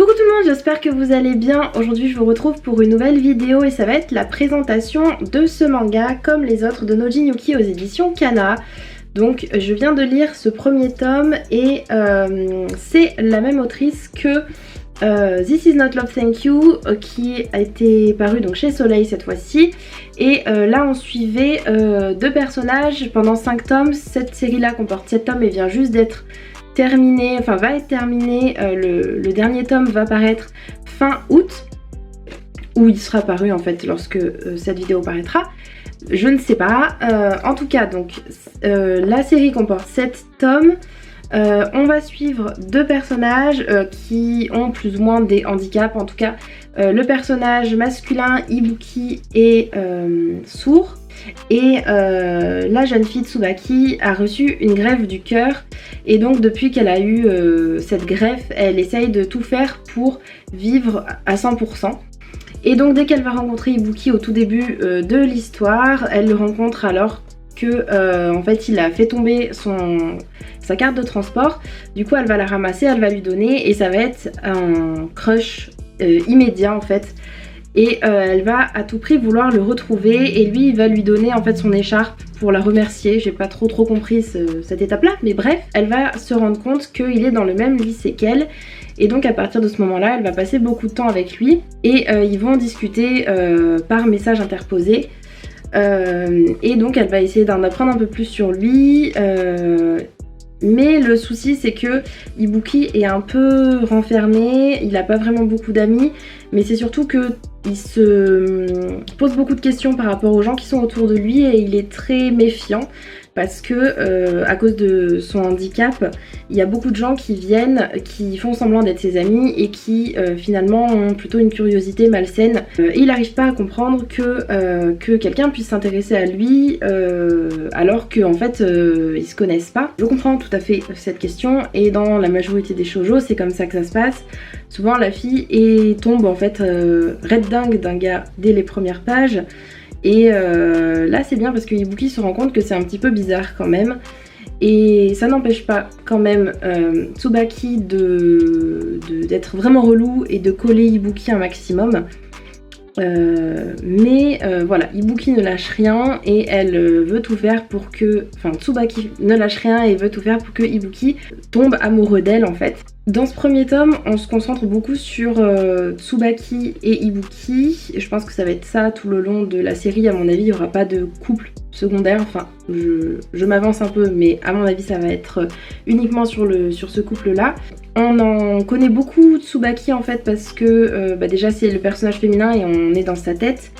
Coucou tout le monde, j'espère que vous allez bien. Aujourd'hui je vous retrouve pour une nouvelle vidéo et ça va être la présentation de ce manga comme les autres de Nojin Yuki aux éditions Kana. Donc je viens de lire ce premier tome et c'est la même autrice que This Is Not Love Thank You qui a été paru donc chez Soleil cette fois-ci. Et là on suivait deux personnages pendant 5 tomes. Cette série là comporte 7 tomes et vient juste d'être terminée, enfin va être terminée. Le dernier tome va paraître fin août, ou il sera paru en fait lorsque cette vidéo paraîtra. Je ne sais pas. En tout cas donc la série comporte 7 tomes. On va suivre deux personnages qui ont plus ou moins des handicaps. En tout cas le personnage masculin Ibuki est sourd et la jeune fille Tsubaki a reçu une greffe du cœur et donc depuis qu'elle a eu cette greffe elle essaye de tout faire pour vivre à 100%. Et donc dès qu'elle va rencontrer Ibuki au tout début de l'histoire, elle le rencontre alors que en fait il a fait tomber sa carte de transport. Du coup elle va la ramasser, elle va lui donner et ça va être un crush immédiat en fait. Et elle va à tout prix vouloir le retrouver et lui il va lui donner en fait son écharpe pour la remercier. J'ai pas trop compris cette étape là, mais bref, elle va se rendre compte qu'il est dans le même lycée qu'elle. Et donc à partir de ce moment là elle va passer beaucoup de temps avec lui et ils vont discuter par message interposé. Et donc elle va essayer d'en apprendre un peu plus sur lui. Mais le souci c'est que Ibuki est un peu renfermé, il n'a pas vraiment beaucoup d'amis, mais c'est surtout que il se pose beaucoup de questions par rapport aux gens qui sont autour de lui et il est très méfiant parce que à cause de son handicap, il y a beaucoup de gens qui viennent, qui font semblant d'être ses amis et qui finalement ont plutôt une curiosité malsaine. Et il n'arrive pas à comprendre que quelqu'un puisse s'intéresser à lui alors qu'en fait ils se connaissent pas. Je comprends tout à fait cette question et dans la majorité des shoujo c'est comme ça que ça se passe. Souvent la fille tombe en fait red dingue d'un gars dès les premières pages. Et là c'est bien parce que Ibuki se rend compte que c'est un petit peu bizarre quand même. Et ça n'empêche pas quand même Tsubaki d'être vraiment relou et de coller Ibuki un maximum. Mais voilà, Ibuki ne lâche rien et elle veut tout faire pour que... Enfin, Tsubaki ne lâche rien et veut tout faire pour que Ibuki tombe amoureux d'elle en fait. Dans ce premier tome, on se concentre beaucoup sur Tsubaki et Ibuki. Je pense que ça va être ça tout le long de la série. À mon avis, il n'y aura pas de couple secondaire. Enfin, je m'avance un peu, mais à mon avis, ça va être uniquement sur ce couple-là. On en connaît beaucoup Tsubaki en fait parce que déjà c'est le personnage féminin et on est dans sa tête.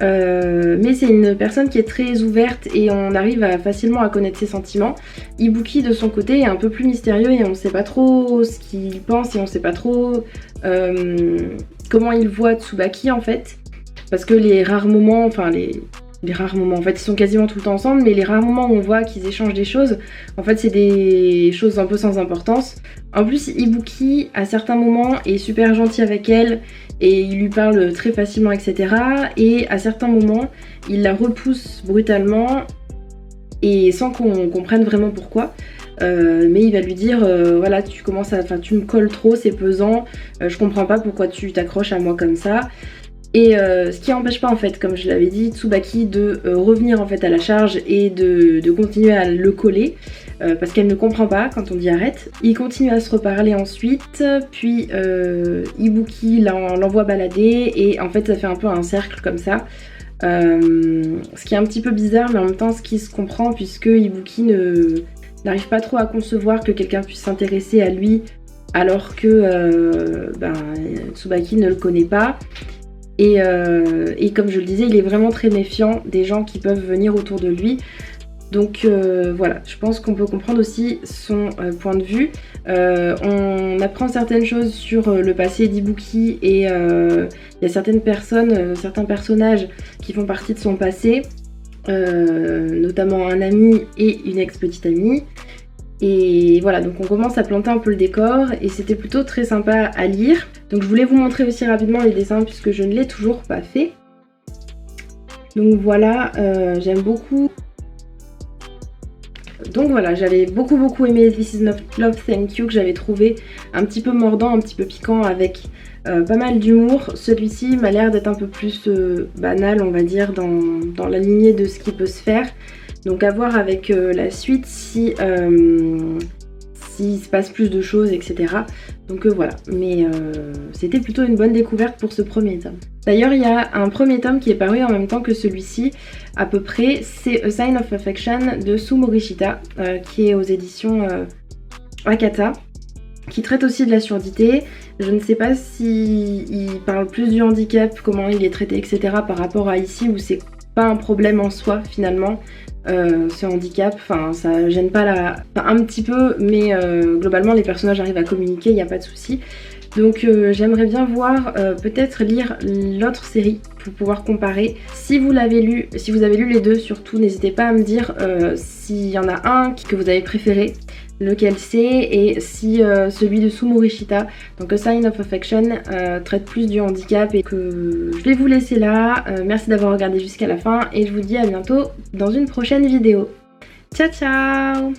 Mais c'est une personne qui est très ouverte et on arrive facilement à connaître ses sentiments. Ibuki de son côté est un peu plus mystérieux et on ne sait pas trop ce qu'il pense et on ne sait pas trop comment il voit Tsubaki en fait. Parce que les rares moments, enfin les rares moments, en fait ils sont quasiment tout le temps ensemble, mais les rares moments où on voit qu'ils échangent des choses, en fait c'est des choses un peu sans importance. En plus Ibuki à certains moments est super gentil avec elle et il lui parle très facilement etc. Et à certains moments il la repousse brutalement et sans qu'on comprenne vraiment pourquoi. Mais il va lui dire voilà tu me colles trop, c'est pesant, je comprends pas pourquoi tu t'accroches à moi comme ça. Et ce qui n'empêche pas en fait, comme je l'avais dit, Tsubaki de revenir en fait à la charge et de continuer à le coller parce qu'elle ne comprend pas quand on dit arrête. Ils continuent à se reparler ensuite, puis Ibuki l'envoie balader et en fait ça fait un peu un cercle comme ça. Ce qui est un petit peu bizarre mais en même temps ce qui se comprend puisque Ibuki n'arrive pas trop à concevoir que quelqu'un puisse s'intéresser à lui alors que Tsubaki ne le connaît pas. Et comme je le disais, il est vraiment très méfiant des gens qui peuvent venir autour de lui. Donc voilà, je pense qu'on peut comprendre aussi son point de vue. On apprend certaines choses sur le passé d'Ibuki et il y a certaines personnes, certains personnages qui font partie de son passé, notamment un ami et une ex-petite amie. Et voilà, donc on commence à planter un peu le décor et c'était plutôt très sympa à lire. Donc je voulais vous montrer aussi rapidement les dessins puisque je ne l'ai toujours pas fait. Donc voilà, j'aime beaucoup Donc voilà, j'avais beaucoup aimé This Is Not Love Thank You, que j'avais trouvé un petit peu mordant, un petit peu piquant, avec pas mal d'humour. Celui-ci m'a l'air d'être un peu plus banal, on va dire, dans la lignée de ce qui peut se faire. Donc à voir avec la suite si s'il se passe plus de choses, etc. Donc voilà, mais c'était plutôt une bonne découverte pour ce premier tome. D'ailleurs, il y a un premier tome qui est paru en même temps que celui-ci, à peu près, c'est A Sign of Affection de Sue Morishita, qui est aux éditions Akata, qui traite aussi de la surdité. Je ne sais pas s'il parle plus du handicap, comment il est traité, etc. par rapport à ici, où c'est pas un problème en soi finalement. Ce handicap, enfin ça gêne pas un petit peu, mais globalement les personnages arrivent à communiquer, il n'y a pas de souci. Donc j'aimerais bien voir, peut-être lire l'autre série pour pouvoir comparer. Si vous avez lu les deux, surtout n'hésitez pas à me dire s'il y en a un que vous avez préféré, lequel c'est, et si celui de Sue Morishita, donc A Sign of Affection, traite plus du handicap, et que je vais vous laisser là. Merci d'avoir regardé jusqu'à la fin et je vous dis à bientôt dans une prochaine vidéo. Ciao ciao!